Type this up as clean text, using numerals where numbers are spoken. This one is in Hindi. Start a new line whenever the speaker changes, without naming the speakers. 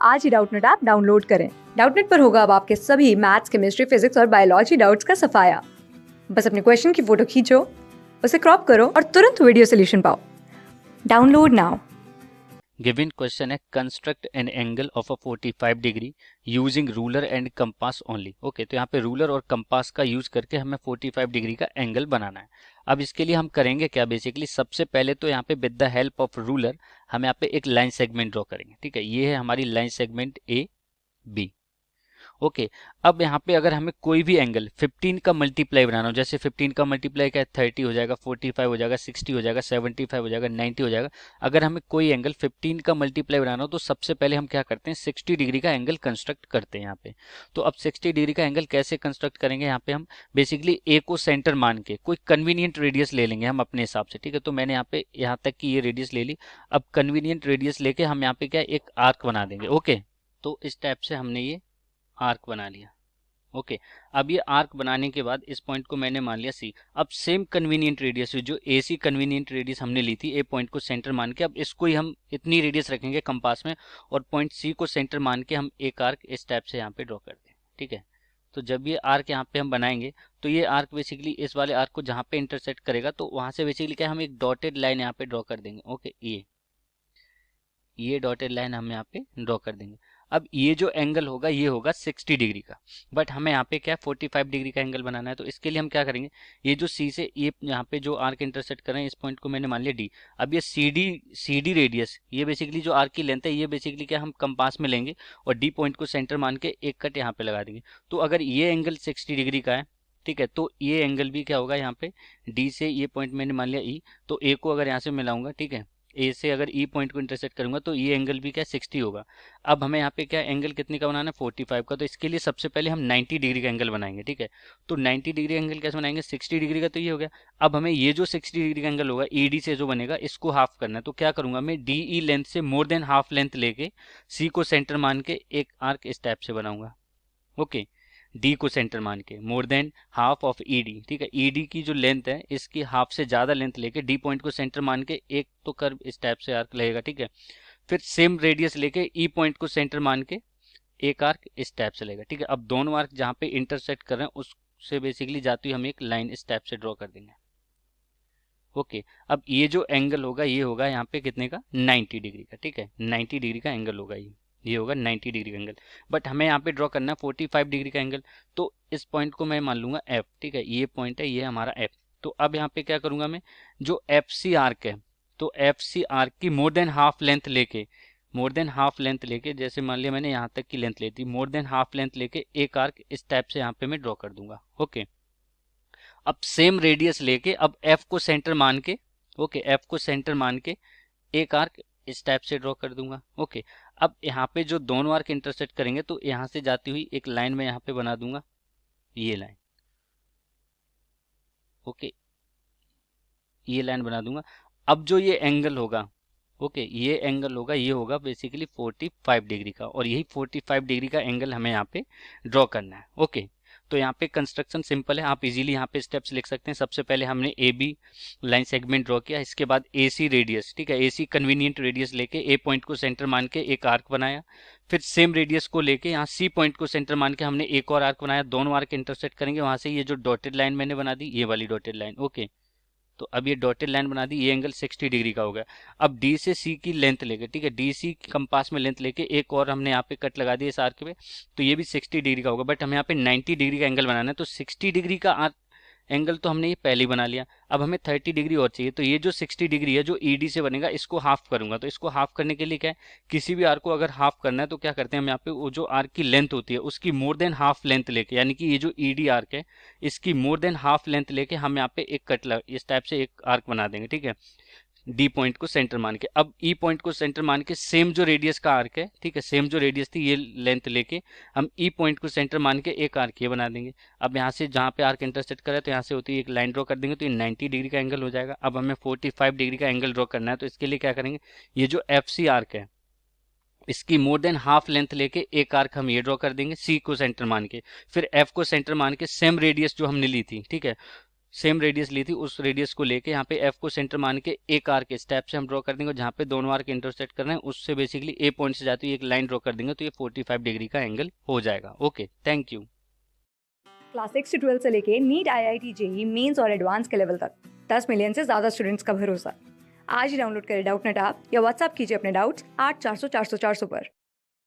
आज ही डाउटनेट ऐप डाउनलोड करें। डाउटनेट पर होगा अब आपके सभी मैथ्स, केमिस्ट्री, फिजिक्स और बायोलॉजी डाउट्स का सफाया। बस अपने क्वेश्चन की फोटो खींचो, उसे क्रॉप करो और तुरंत वीडियो सोल्यूशन पाओ। Download now.
Given question है construct an angle of a 45 degree using ruler and compass only। Okay, तो यहाँ पे रूलर और कंपास का यूज करके हमें 45 डिग्री का एंगल बनाना है। अब इसके लिए हम करेंगे क्या, बेसिकली सबसे पहले तो यहाँ पे with the help of ruler हम यहाँ पे एक लाइन सेगमेंट ड्रॉ करेंगे। ठीक है, ये है हमारी line segment A B. Okay, अब यहाँ पे अगर हमें कोई भी एंगल 15 का मल्टीप्लाई बनाना हो, जैसे 15 का मल्टीप्लाई क्या है, 30 हो जाएगा, 45 हो जाएगा, 60 हो जाएगा, 75 हो जाएगा, 90 हो जाएगा। अगर हमें कोई एंगल 15 का मल्टीप्लाई बनाना हो तो सबसे पहले हम क्या करते हैं, 60 डिग्री का एंगल कंस्ट्रक्ट करते हैं यहाँ पे। तो अब 60 डिग्री का एंगल कैसे कंस्ट्रक्ट करेंगे, यहाँ पे हम बेसिकली ए को सेंटर मान के कोई कन्वीनियंट रेडियस ले लेंगे हम अपने हिसाब से। ठीक है, तो मैंने यहाँ पे यहाँ तक की ये रेडियस ले ली। अब कन्वीनियंट रेडियस लेके हम यहाँ पे क्या एक आर्क बना देंगे। ओके, तो इस टाइप से हमने ये आर्क बना लिया। ओके, अब ये आर्क बनाने के बाद इस पॉइंट को मैंने मान लिया सी। अब सेम कन्वीनियंट रेडियस जो ए सी कन्वीनियंट रेडियस हमने ली थी, ए पॉइंट को सेंटर मान के, अब इसको ही हम इतनी रेडियस रखेंगे कंपास में और पॉइंट सी को सेंटर मान के हम एक आर्क इस टाइप से यहाँ पे ड्रॉ करते हैं। ठीक है, तो जब ये आर्क यहाँ पे हम बनाएंगे तो ये आर्क बेसिकली इस वाले आर्क को जहाँ पे इंटरसेक्ट करेगा तो वहां से बेसिकली क्या हम एक डॉटेड लाइन यहाँ पे ड्रॉ कर देंगे। ओके, ये डॉटेड लाइन हम यहाँ पे ड्रॉ कर देंगे। अब ये जो एंगल होगा ये होगा 60 डिग्री का, बट हमें यहाँ पे क्या 45 डिग्री का एंगल बनाना है। तो इसके लिए हम क्या करेंगे, ये जो सी से ये यहाँ पे जो आर्क इंटरसेक्ट कर रहे हैं इस पॉइंट को मैंने मान लिया डी। अब ये सी डी रेडियस, ये बेसिकली जो आर्क की लेंथ है, ये बेसिकली क्या हम कंपास में लेंगे और डी पॉइंट को सेंटर मान के एक कट यहाँ पे लगा देंगे। तो अगर ये एंगल 60 डिग्री का है, ठीक है, तो ये एंगल भी क्या होगा यहाँ पे डी से ये पॉइंट मैंने मान लिया ई, तो ए को अगर यहाँ से मिलाऊंगा, ठीक है, ए से अगर ई पॉइंट को इंटरसेक्ट करूंगा तो ये एंगल भी क्या 60 होगा। अब हमें यहाँ पे क्या एंगल कितने का बनाना है, 45 का। तो इसके लिए सबसे पहले हम 90 डिग्री का एंगल बनाएंगे। ठीक है, तो 90 डिग्री एंगल कैसे बनाएंगे, 60 डिग्री का तो ये हो गया। अब हमें ये जो 60 डिग्री का एंगल होगा ईडी से जो बनेगा इसको हाफ करना है। तो क्या करूंगा मैं, डी ई लेंथ से मोर देन हाफ लेंथ लेके सी को सेंटर मान के एक आर्क इस टाइप से बनाऊंगा। ओके, डी को सेंटर मान के more than half of ED. ठीक है, ईडी की जो लेंथ है इसकी हाफ से ज्यादा लेंथ लेके डी पॉइंट को सेंटर मान के एक तो कर्व इस टाइप से आर्क लगेगा। ठीक है, फिर सेम रेडियस लेके ई पॉइंट को सेंटर मान के एक आर्क इस टाइप से लगेगा। ठीक है, अब दोनों आर्क जहाँ पे इंटरसेक्ट कर रहे हैं उससे बेसिकली जाती हुई हम एक लाइन इस टाइप से ड्रॉ कर देंगे। ओके, अब ये जो एंगल होगा ये होगा यहाँ पे कितने का, 90 डिग्री का। ठीक है, 90 डिग्री का एंगल होगा ये होगा 90 डिग्री का एंगल। बट हमें यहाँ पे ड्रॉ करना है 45 डिग्री का एंगल। तो इस पॉइंट को मैं मान लूंगा एफ। ठीक है, ये पॉइंट है, ये हमारा एफ। तो अब यहाँ पे क्या करूंगा मैं, जो एफ सी आर्क है, तो एफ सी आर्क की मोर देन हाफ लेंथ लेके, जैसे मान लिया मैंने यहाँ तक की लेंथ ली थी, मोर देन हाफ लेंथ लेके एक आर्क इस टाइप से यहाँ पे मैं ड्रॉ कर दूंगा। ओके, अब सेम रेडियस लेके अब एफ को सेंटर मान के, ओके, एफ को सेंटर मान के एक आर्क इस टाइप से ड्रॉ कर दूंगा। ओके, अब यहाँ पे जो दोनों आर्क इंटरसेक्ट करेंगे तो यहाँ से जाती हुई एक लाइन में यहाँ पे बना दूंगा, ये लाइन। ओके, ये लाइन बना दूंगा। अब जो ये एंगल होगा, ओके, ये एंगल होगा, ये होगा बेसिकली 45 डिग्री का, और यही 45 डिग्री का एंगल हमें यहाँ पे ड्रॉ करना है। ओके, तो यहाँ पे कंस्ट्रक्शन सिंपल है, आप इजीली यहाँ पे स्टेप्स लिख सकते हैं। सबसे पहले हमने A B line segment draw किया, इसके बाद ए सी रेडियस, ठीक है, ए सी कन्वीनियंट रेडियस लेके ए पॉइंट को सेंटर मान के एक आर्क बनाया। फिर सेम रेडियस को लेके यहाँ सी पॉइंट को सेंटर मान के हमने एक और आर्क बनाया। दोनों आर्क इंटरसेक्ट करेंगे, वहां से ये जो डॉटेड लाइन मैंने बना दी, ये वाली डॉटेड लाइन। ओके, तो अब ये डॉटेड लाइन बना दी, ये एंगल 60 डिग्री का हो गया। अब डी से सी की लेंथ लेके, ठीक है, डी सी कंपास में लेंथ लेके एक और हमने यहाँ पे कट लगा दिया इस आर्क पे, तो ये भी 60 डिग्री का होगा। बट हमें यहाँ पे 90 डिग्री का एंगल बनाना है, तो 60 डिग्री का एंगल तो हमने ये पहले ही बना लिया। अब हमें 30 डिग्री और चाहिए, तो ये जो 60 डिग्री है जो ईडी से बनेगा इसको हाफ करूंगा। तो इसको हाफ करने के लिए क्या है, किसी भी आर्क को अगर हाफ करना है तो क्या करते हैं हम, यहाँ पे वो जो आर्क की लेंथ होती है उसकी मोर देन हाफ लेंथ लेके, यानी कि ये जो ईडी आर्क है इसकी मोर देन हाफ लेंथ लेके हम यहाँ पे एक कट इस टाइप से एक आर्क बना देंगे। ठीक है, डी पॉइंट को सेंटर मान के, अब ई पॉइंट को सेंटर मान के सेम जो रेडियस का आर्क है, ठीक है, सेम जो रेडियस थी ये लेंथ लेके हम ई पॉइंट को सेंटर मान के एक आर्क ये बना देंगे। अब यहाँ से जहाँ पे आर्क इंटरसेक्ट करे तो यहाँ से होती है एक लाइन ड्रॉ कर देंगे, तो ये 90 डिग्री का एंगल हो जाएगा। अब हमें 45 डिग्री का एंगल ड्रॉ करना है, तो इसके लिए क्या करेंगे, ये जो एफ सी आर्क है इसकी मोर देन हाफ लेंथ लेके एक आर्क हम ये ड्रॉ कर देंगे सी को सेंटर मान के। फिर एफ को सेंटर मान के सेम रेडियस जो हमने ली थी, ठीक है, सेम रेडियस ली थी, उस रेडियस को लेके यहाँ पे एफ को सेंटर मान के एक आर्क के स्टेप से हम ड्रॉ कर देंगे, और जहाँ पे दोनों आर्क इंटरसेक्ट कर रहे हैं उससे बेसिकली ए पॉइंट से जाती हुई एक लाइन ड्रॉ कर देंगे, तो ये 45 डिग्री का एंगल हो जाएगा। Okay, thank you.
क्लास 6 से 12 से लेके नीट, IIT, जेई मेंस और एडवांस के लेवल तक 10 मिलियन से ज्यादा स्टूडेंट्स का भरोसा। आज ही डाउनलोड करें डाउटनेट ऐप या व्हाट्सएप कीजिए अपने डाउट्स 8400 400 400 पर।